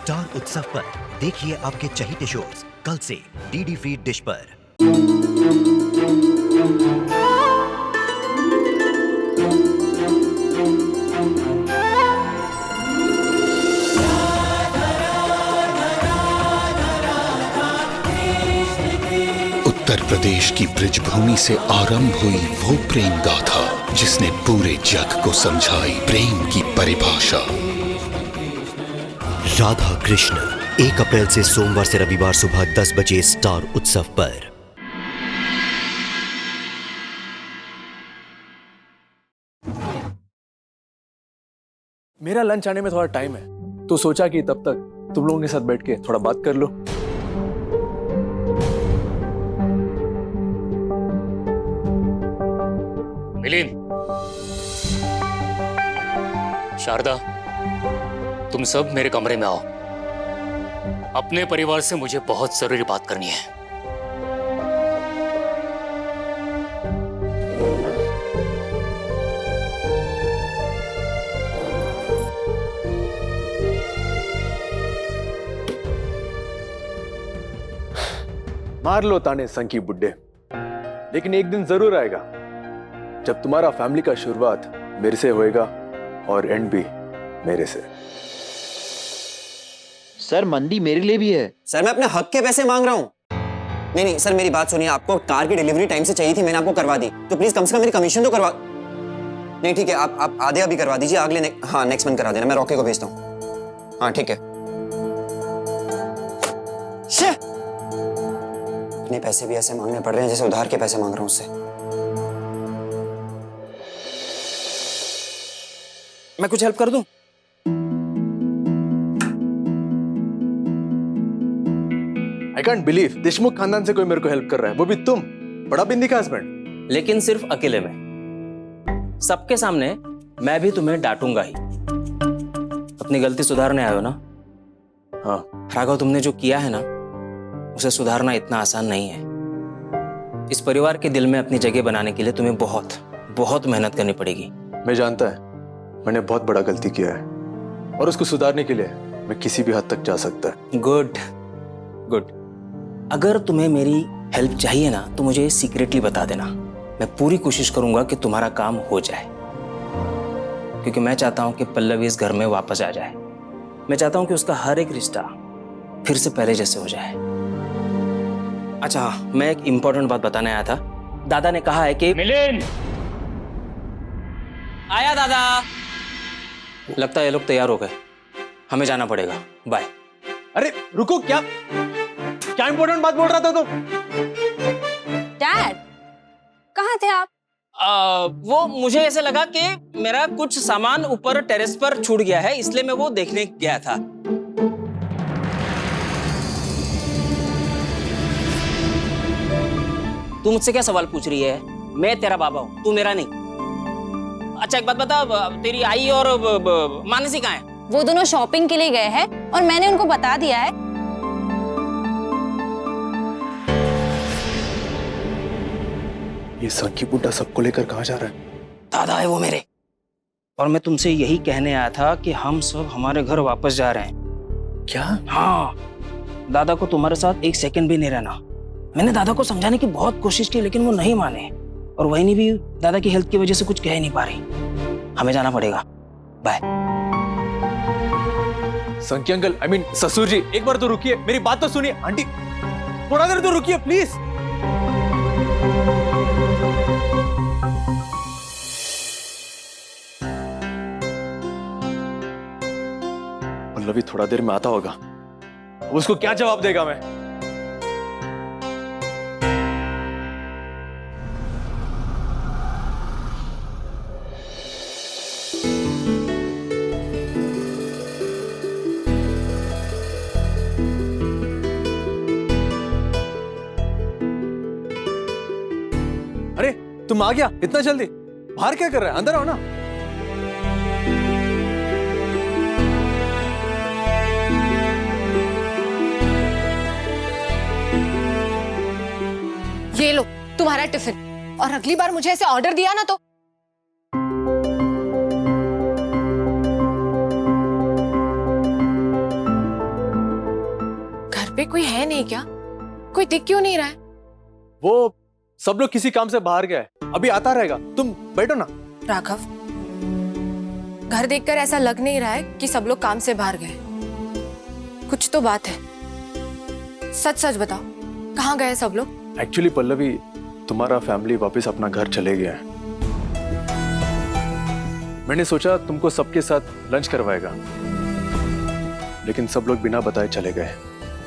Star उत्सव पर देखिए आपके चहीते शोज कल से डीडी फ्री डिश पर। उत्तर प्रदेश की ब्रिजभूमि से आरंभ हुई वो प्रेम गाथा जिसने पूरे जग को समझाई प्रेम की परिभाषा। राधा कृष्ण 1 अप्रैल से सोमवार से रविवार सुबह 10 बजे स्टार उत्सव पर। मेरा लंच आने में थोड़ा टाइम है, तो सोचा कि तब तक तुम लोगों के साथ बैठ के थोड़ा बात कर लो। मिलिंद, शारदा, तुम सब मेरे कमरे में आओ। अपने परिवार से मुझे बहुत जरूरी बात करनी है। मार लो ताने संकी बुड्ढे, लेकिन एक दिन जरूर आएगा जब तुम्हारा फैमिली का शुरुआत मेरे से होएगा और एंड भी मेरे से। सर मंदी मेरे लिए भी है। सर मैं अपने हक के पैसे मांग रहा हूँ। नहीं नहीं सर, मेरी बात सुनिए, आपको कार की डिलीवरी टाइम से चाहिए थी, मैंने आपको करवा दी, तो प्लीज कम से कम मेरी कमीशन तो करवा। नहीं ठीक है, आप आधे अभी करवा दीजिए, अगले हाँ नेक्स्ट मंथ करा देना, मैं रॉके को भेजता हूँ। हाँ ठीक है। अपने पैसे भी ऐसे मांगने पड़ रहे हैं जैसे उधार के पैसे मांग रहा हूँ उससे। मैं कुछ हेल्प कर दूं? आई कांट बिलीव देशमुख खानदान से कोई मेरे को हेल्प कर रहा है, वो भी तुम, बड़ा बिंदी का हस्बैंड। लेकिन सिर्फ अकेले में, सबके सामने मैं भी तुम्हें डांटूंगा ही। अपनी गलती सुधारने आए हो ना? हाँ। राघव, तुमने जो किया है ना, उसे सुधारना इतना आसान नहीं है। इस परिवार के दिल में अपनी जगह बनाने के लिए तुम्हें बहुत बहुत मेहनत करनी पड़ेगी। मैं जानता है मैंने बहुत बड़ा गलती किया है, और उसको सुधारने के लिए मैं किसी भी हद तक जा सकता है। Good good. अगर तुम्हें मेरी हेल्प चाहिए ना, तो मुझे सीक्रेटली बता देना। मैं पूरी कोशिश करूंगा कि तुम्हारा काम हो जाए, क्योंकि मैं चाहता हूं कि पल्लवी इस घर में वापस आ जाए। मैं चाहता हूं कि उसका हर एक रिश्ता फिर से पहले जैसे हो जाए। अच्छा हाँ, मैं एक इंपॉर्टेंट बात बताने आया था। दादा ने कहा है कि मिलिंद, आया दादा। लगता है ये लोग तैयार हो गए, हमें जाना पड़ेगा। बाय। अरे रुको, क्या इंपॉर्टेंट बात बोल रहा था तुम? डैड, कहाँ थे आप? वो मुझे ऐसे लगा कि मेरा कुछ सामान ऊपर टेरेस पर छूट गया है, इसलिए मैं वो देखने गया था। तू मुझसे क्या सवाल पूछ रही है? मैं तेरा बाबा हूँ, तू मेरा नहीं। अच्छा एक बात बता, तेरी आई और मानसी कहाँ है? वो दोनों शॉपिंग के लिए गए हैं और मैंने उनको बता दिया है। ये संकी बुड्ढा सबको लेकर कहाँ जा रहा है? दादा है वो मेरे, और मैं तुमसे यही कहने आया था कि हम सब हमारे घर वापस जा रहे हैं। क्या? हाँ, दादा को तुम्हारे साथ एक सेकंड भी नहीं रहना। मैंने दादा को समझाने की बहुत कोशिश की, लेकिन वो नहीं माने, और वही भी दादा की हेल्थ की वजह से कुछ कह ही नहीं पा रही। हमें जाना पड़ेगा। बाय। संकी अंकल, आई मीन ससुर जी, एक बार तो रुकिए, मेरी बात तो सुनिए। आंटी थोड़ा देर तो रुकिए प्लीज। पल्लवी थोड़ा देर में आता होगा, उसको क्या जवाब देगा मैं? अरे तुम आ गया इतना जल्दी? बाहर क्या कर रहा है? अंदर आओ ना। ये लो तुम्हारा टिफिन, और अगली बार मुझे ऐसे ऑर्डर दिया ना तो। पे कोई है नहीं क्या? कोई दिख क्यों नहीं रहा है? वो सब लोग किसी काम से बाहर गए, अभी आता रहेगा, तुम बैठो ना। राघव, घर देखकर ऐसा लग नहीं रहा है कि सब लोग काम से बाहर गए। कुछ तो बात है, सच सच बताओ, कहाँ गए सब लोग? एक्चुअली पल्लवी, तुम्हारा फैमिली वापस अपना घर चले गया है। मैंने सोचा तुमको सबके साथ लंच करवाएगा, लेकिन सब लोग बिना बताए चले गए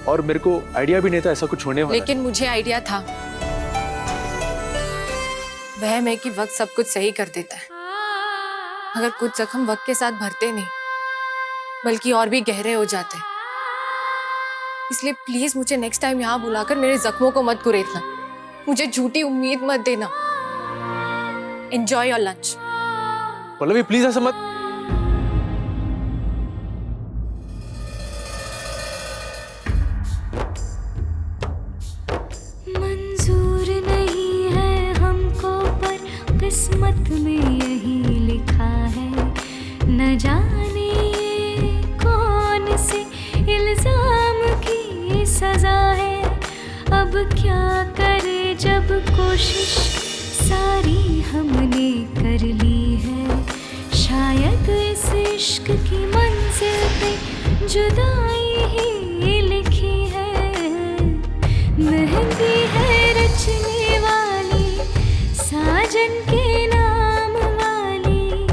और मेरे को आइडिया भी नहीं था ऐसा कुछ होने वाला है। लेकिन मुझे आइडिया था। वह मैं कि वक्त सब कुछ सही कर देता है, मगर कुछ जख्म वक्त के साथ भरते नहीं, बल्कि और भी गहरे हो जाते हैं। इसलिए प्लीज मुझे नेक्स्ट टाइम यहाँ बुलाकर मेरे जख्मों को मत कुरेदना, मुझे झूठी उम्मीद मत देना। Enjoy your lunch. Pallavi please ऐसा मत। मंजूर नहीं है हमको पर किस्मत में यही लिखा है, न जाने ये कौन से इल्जाम की सजा है। अब क्या करे जब कोशिश सारी हमने कर ली है, शायद इस इश्क की मंजिल पे जुदाई ही लिखी है। मेहंदी है रचने वाली साजन के नाम वाली,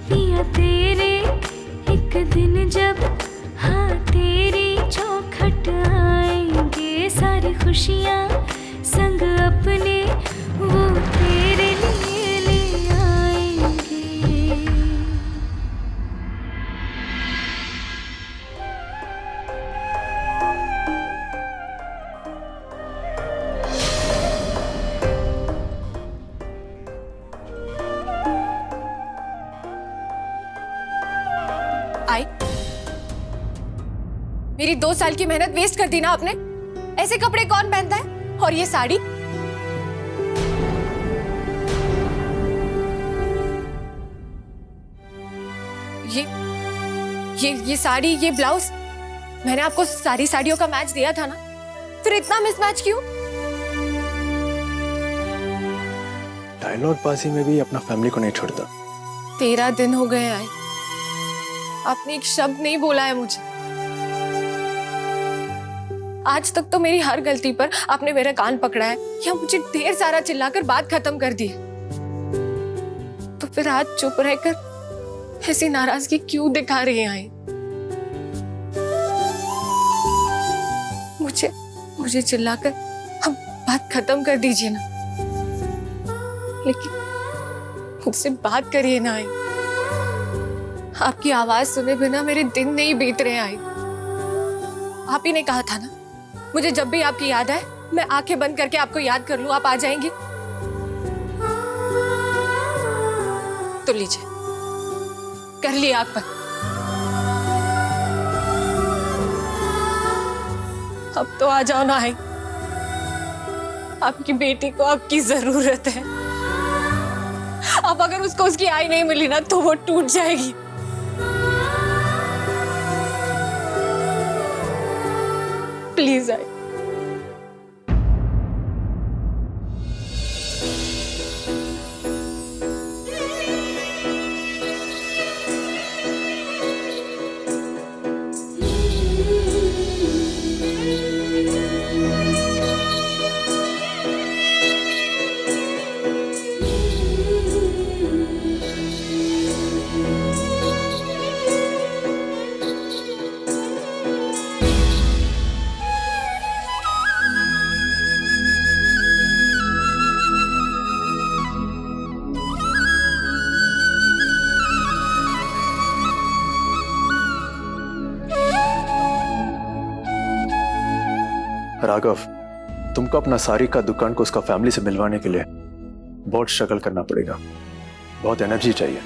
पिया तेरे एक दिन जब हाँ तेरी चौखट आएंगे, सारी खुशियाँ संग अपने वो तेरे लिए ले आएंगे। आई, मेरी 2 साल की मेहनत वेस्ट कर दी ना आपने। ऐसे कपड़े कौन पहनता है? और ये साड़ी, ये साड़ी, ये ब्लाउज, मैंने आपको सारी साड़ियों का मैच दिया था ना, फिर इतना मिसमैच क्यों? डायलॉग बाजी में भी अपना फैमिली को नहीं छोड़ता। 13 दिन हो गए आए, आपने एक शब्द नहीं बोला है मुझे। आज तक तो मेरी हर गलती पर आपने मेरा कान पकड़ा है या मुझे ढेर सारा चिल्लाकर बात खत्म कर दी है। तो फिर आज चुप रहकर ऐसी नाराजगी क्यों दिखा रही हैं? मुझे चिल्लाकर हम बात खत्म कर दीजिए ना, लेकिन मुझसे बात करिए ना। आई, आपकी आवाज सुने बिना मेरे दिन नहीं बीत रहे। आई, आप ही ने कहा था ना, मुझे जब भी आपकी याद आए मैं आंखें बंद करके आपको याद कर लूं, आप आ जाएंगी। तो लीजिए, कर लिए आंख बंद। अब तो आ जाओ ना। आई, आपकी बेटी को आपकी जरूरत है। अब अगर उसको उसकी आई नहीं मिली ना तो वो टूट जाएगी। Please I. राघव, तुमको अपना सारी का दुकान को उसका फैमिली से मिलवाने के लिए बहुत स्ट्रगल करना पड़ेगा, बहुत एनर्जी चाहिए।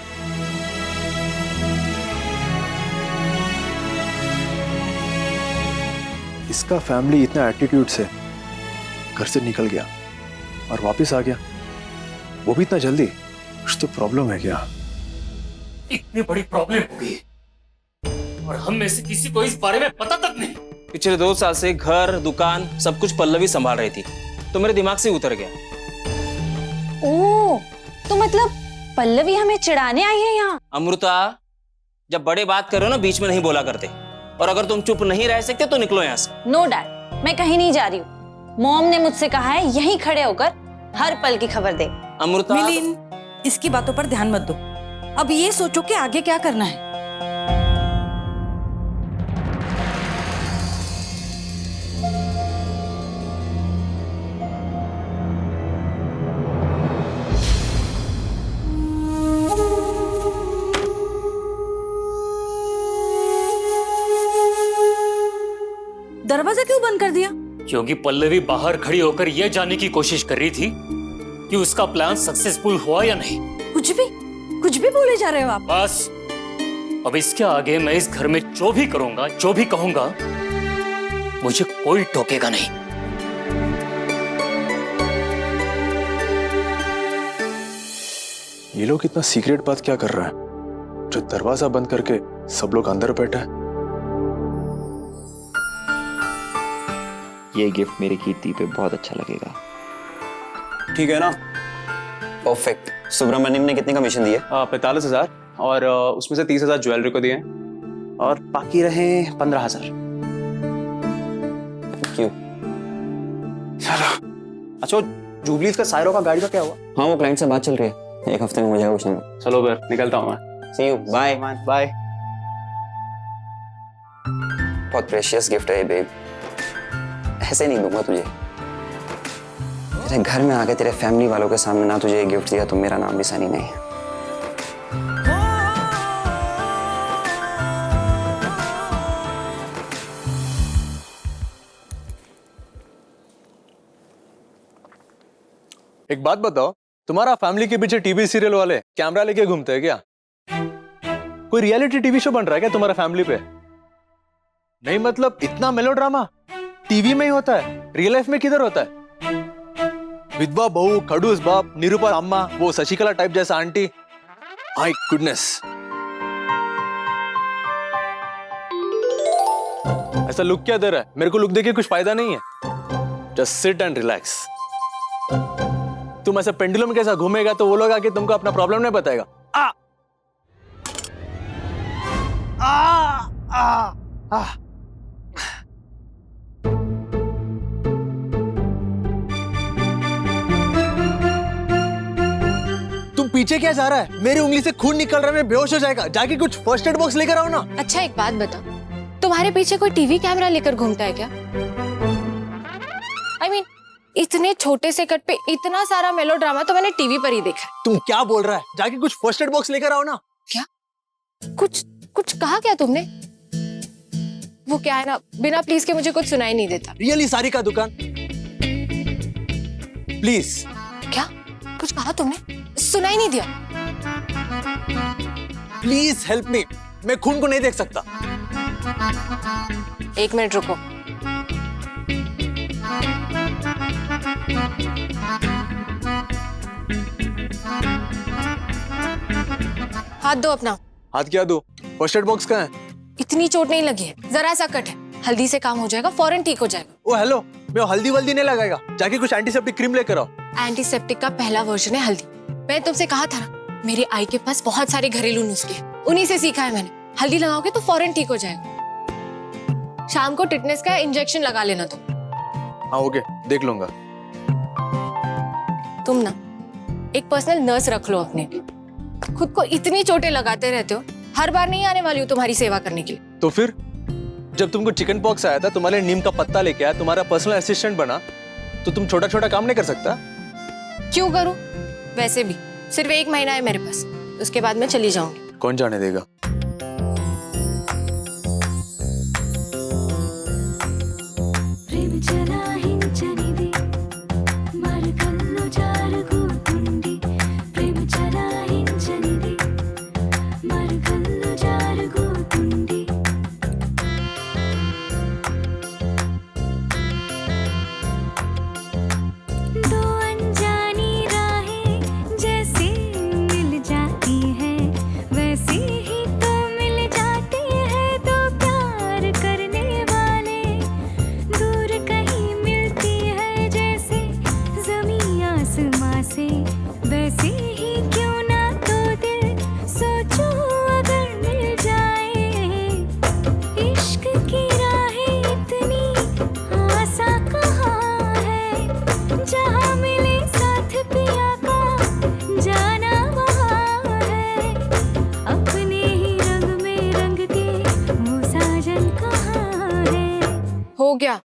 इसका फैमिली इतना एटीट्यूड से घर से निकल गया और वापस आ गया, वो भी इतना जल्दी। कुछ तो प्रॉब्लम है क्या? इतनी बड़ी प्रॉब्लम हो गई और हम में से किसी को इस बारे में पता तक नहीं। पिछले 2 साल से घर दुकान सब कुछ पल्लवी संभाल रही थी, तो मेरे दिमाग से उतर गया। ओह, तो मतलब पल्लवी हमें चिढ़ाने आई है यहाँ? अमृता, जब बड़े बात करो ना बीच में नहीं बोला करते, और अगर तुम चुप नहीं रह सकते तो निकलो यहाँ से। नो डैड, मैं कहीं नहीं जा रही हूँ। मॉम ने मुझसे कहा है यहीं खड़े होकर हर पल की खबर दे। अमृता, मिलिन, इसकी बातों पर ध्यान मत दो। अब ये सोचो कि आगे क्या करना है। दरवाजा क्यों बंद कर दिया? क्योंकि पल्लवी बाहर खड़ी होकर यह जानने की कोशिश कर रही थी कि उसका प्लान सक्सेसफुल हुआ या नहीं। कुछ भी बोले जा रहे हो आप। बस, अब इसके आगे मैं इस घर में जो भी करूंगा, जो भी कहूंगा, मुझे कोई टोकेगा नहीं। ये लोग इतना सीक्रेट बात क्या कर रहे हैं जो दरवाजा बंद करके सब लोग अंदर बैठे हैं? ये गिफ्ट मेरी कीर्ति पे बहुत अच्छा लगेगा। ठीक है ना? परफेक्ट। सुब्रमण्यम ने कितनी कमीशन दी है? 45,000, और उसमें से 30,000 ज्वेलरी को दिए, और बाकी रहे 15,000। क्यों? अच्छा, जूबलीज का सायरो का गाड़ी का क्या हुआ? हाँ, वो क्लाइंट से बात चल रही है, 1 हफ्ते में हो जाएगा कुछ नहीं। चलो फिर निकलता हूँ मैं। सी यू, बाय बाय। बहुत प्रेशियस गिफ्ट है ये बेब, ऐसे नहीं दूंगा तुझे। तेरे घर में आके तेरे फैमिली वालों के सामने ना तुझे ये गिफ्ट दिया तो मेरा नाम भी सनी नहीं है। एक बात बताओ, तुम्हारा फैमिली के पीछे टीवी सीरियल वाले कैमरा लेके घूमते हैं क्या? कोई रियलिटी टीवी शो बन रहा है क्या तुम्हारा फैमिली पे? नहीं मतलब इतना मेलोड्रामा टीवी में ही होता है, रियल लाइफ में किधर होता है? विधवा बहू, खड़ूस बाप, निरूपा अम्मा, वो शशिकला टाइप जैसा आंटी, माय गुडनेस। ऐसा लुक क्या दे रहा है? मेरे को लुक देके कुछ फायदा नहीं है। Just sit and relax. तुम ऐसा पेंडुलम कैसा घूमेगा तो वो लोग आके तुमको अपना प्रॉब्लम नहीं बताएगा। आ आ आ आ तुम पीछे क्या जा रहा है? मेरी उंगली से खून निकल रहा है, मैं बेहोश हो जाएगा। जाके कुछ फर्स्ट एड बॉक्स लेकर आओ ना। अच्छा एक बात बताओ, तुम्हारे पीछे कोई टीवी कैमरा लेकर घूमता है क्या? I mean, इतने छोटे से कट पे इतना सारा मेलोड्रामा तो मैंने टीवी पर ही देखा है। तुम क्या बोल रहा है? जाके कुछ फर्स्ट एड बॉक्स लेकर आओ ना। क्या? कुछ कहा क्या तुमने? वो क्या है ना, बिना प्लीज के मुझे कुछ सुनाई नहीं देता। रियली सारी का दुकान, प्लीज। क्या? कुछ कहा तुमने? सुनाई नहीं दिया। प्लीज हेल्प मी, मैं खून को नहीं देख सकता। 1 मिनट रुको। हाथ दो अपना। हाथ क्या दो? फर्स्ट एड बॉक्स कहाँ है? इतनी चोट नहीं लगी है, जरा सा कट है, हल्दी से काम हो जाएगा, फौरन ठीक हो जाएगा। ओ हेलो, मैं हल्दी वल्दी नहीं लगाएगा। जाके कुछ एंटीसेप्टिक क्रीम लेकर आओ। एंटीसेप्टिक का पहला वर्जन है हल्दी। मैं तुमसे कहा था ना, मेरे आई के पास बहुत सारे घरेलू नुस्खे हैं, उन्हीं से सीखा है मैंने। हल्दी लगाओगे तो फौरन ठीक हो जाएगा। शाम को टिटनेस का इंजेक्शन लगा लेना तुम। हाँ ओके, देख लूंगा। तुम ना एक पर्सनल नर्स रख लो अपने लिए। खुद को इतनी चोटें लगाते रहते हो, हर बार नहीं आने वाली हूँ तुम्हारी सेवा करने के लिए। तो फिर जब तुमको चिकन पॉक्स आया था, तुम्हारे नीम का पत्ता लेके आया, तुम्हारा पर्सनल असिस्टेंट बना, तो तुम छोटा छोटा काम नहीं कर सकता? क्यों करूं? वैसे भी सिर्फ 1 महीना है मेरे पास, उसके बाद मैं चली जाऊंगी। कौन जाने देगा? प्रेम चला हिंचनिदी मार्गल्लो जारगूतुंडी प्रेम चला हिंचनिदी मार्गल्लो जारगूतुंडी दो अनजानी राहें जैसे मिल जाती है वैसे ही हो गया।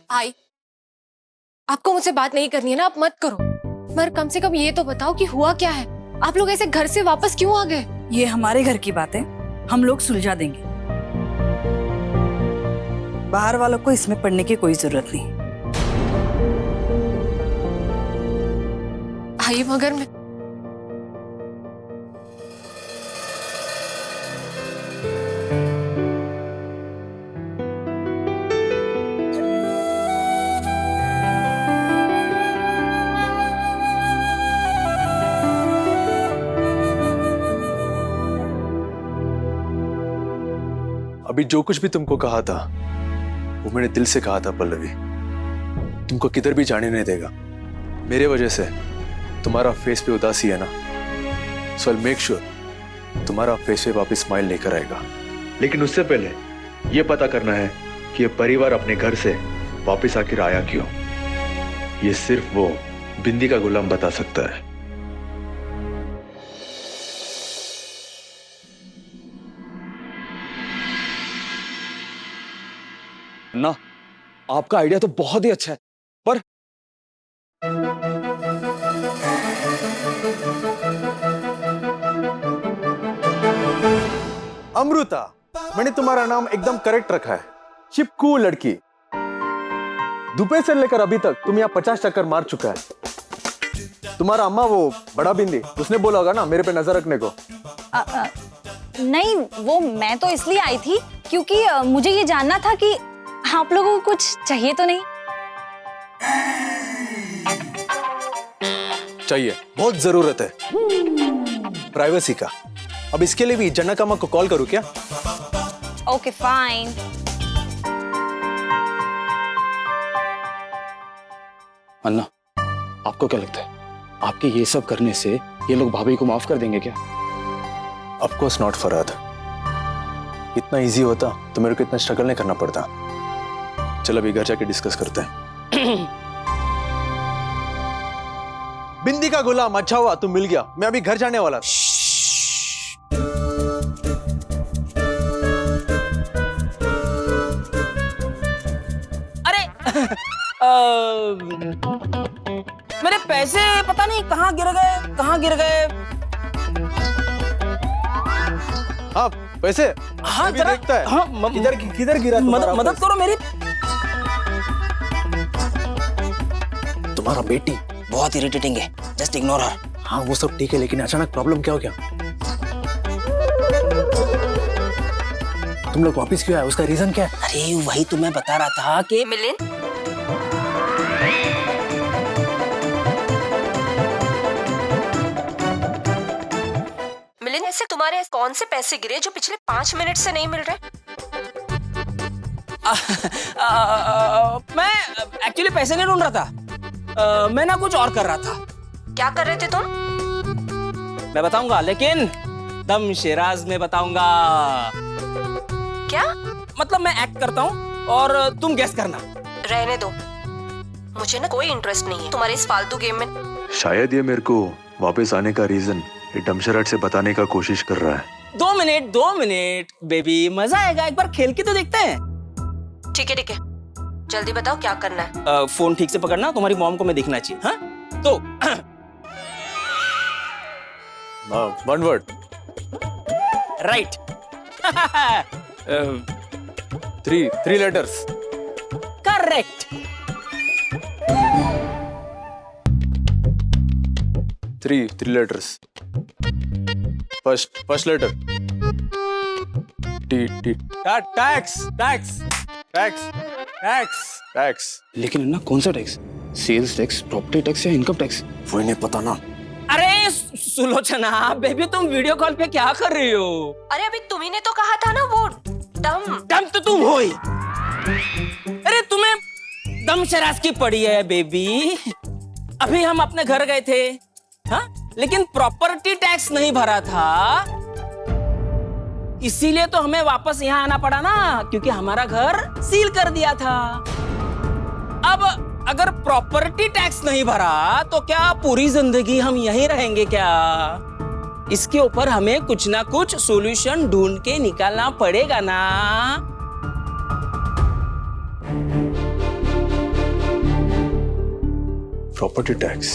भाई, आपको मुझसे बात नहीं करनी है ना, आप मत करो। मगर कम से कम ये तो बताओ कि हुआ क्या है। आप लोग ऐसे घर से वापस क्यों आ गए? ये हमारे घर की बात है, हम लोग सुलझा देंगे। बाहर वालों को इसमें पड़ने की कोई जरूरत नहीं। भाई मगर मैं अभी जो कुछ भी तुमको कहा था वो मैंने दिल से कहा था पल्लवी। तुमको किधर भी जाने नहीं देगा। मेरे वजह से तुम्हारा फेस पे उदासी है ना, सो आई मेक श्योर तुम्हारा फेस पे वापस स्माइल लेकर आएगा। लेकिन उससे पहले ये पता करना है कि ये परिवार अपने घर से वापस आखिर आया क्यों। ये सिर्फ वो बिंदी का गुलाम बता सकता है। ना, आपका आइडिया तो बहुत ही अच्छा है, पर अमृता, मैंने तुम्हारा नाम एकदम करेक्ट रखा है। चिपकू लड़की। दोपहर से लेकर अभी तक तुम यहाँ 50 चक्कर मार चुका है। तुम्हारा अम्मा वो बड़ा बिंदी, उसने बोला होगा ना मेरे पे नजर रखने को। नहीं, वो मैं तो इसलिए आई थी क्योंकि मुझे ये जानना था कि आप लोगों को कुछ चाहिए तो नहीं। चाहिए, बहुत जरूरत है प्राइवेसी का। अब इसके लिए भी जनक अम्मा को कॉल करूं क्या? Okay fine. अन्ना, आपको क्या लगता है आपके ये सब करने से ये लोग भाभी को माफ कर देंगे क्या? Of course not Farhad. इतना इजी होता तो मेरे को इतना स्ट्रगल नहीं करना पड़ता। चल अभी घर जाके डिस्कस करते हैं। बिंदी का गुलाम, अच्छा हुआ तुम मिल गया। मैं अभी घर जाने वाला था। अरे मेरे पैसे पता नहीं कहाँ गिर गए। हाँ पैसे। हाँ अभी देखता है। हाँ, किधर गिरा तुम्हारा मदद पैसा? करो मेरी। तुम्हारा बेटी बहुत इरिटेटिंग है, जस्ट इग्नोर हर। हाँ वो सब ठीक है, लेकिन अचानक प्रॉब्लम क्या हो गया? तुम लोग वापस क्यों आए? उसका रीजन क्या है? अरे वही तो मैं बता रहा था कि मिलिंद, ऐसे तुम्हारे कौन से पैसे गिरे जो पिछले 5 मिनट से नहीं मिल रहे? मैं एक्चुअली पैसे नहीं ढूंढ रहा था। मैं ना कुछ और कर रहा था। क्या कर रहे थे तुम? मैं बताऊंगा, लेकिन दम शिराज में बताऊंगा। क्या? मतलब मैं एक्ट करता हूँ और तुम गेस करना। रहने दो, मुझे ना कोई इंटरेस्ट नहीं है तुम्हारे इस फालतू गेम में। शायद ये मेरे को वापस आने का रीजन ये डमशराट से बताने का कोशिश कर रहा है। 2 मिनट बेबी, मजा आएगा। एक बार खेल के तो देखते हैं। ठीक है, जल्दी बताओ क्या करना है। फोन ठीक से पकड़ना, तुम्हारी मॉम को मैं दिखना चाहिए। हाँ तो 1 word. Right. 3 letters. Correct. 3 letters. First letter T. Tax. लेकिन अन्ना, कौन सा tax? Sales tax, property tax या इनकम टैक्स? वो नहीं पता ना। अरे सुलोचना बेबी, तुम वीडियो कॉल पे क्या कर रही हो? अरे अभी तुम्ही ने तो कहा था ना वो दम तो तुम हो ही। अरे तुम्हें दम शराब की पड़ी है बेबी। अभी हम अपने घर गए थे, हाँ, लेकिन प्रॉपर्टी टैक्स नहीं भरा था इसीलिए तो हमें वापस यहाँ आना पड़ा ना, क्योंकि हमारा घर सील कर दिया था। अब अगर प्रॉपर्टी टैक्स नहीं भरा तो क्या पूरी जिंदगी हम यहीं रहेंगे क्या? इसके ऊपर हमें कुछ ना कुछ सॉल्यूशन ढूंढ के निकालना पड़ेगा ना। Property tax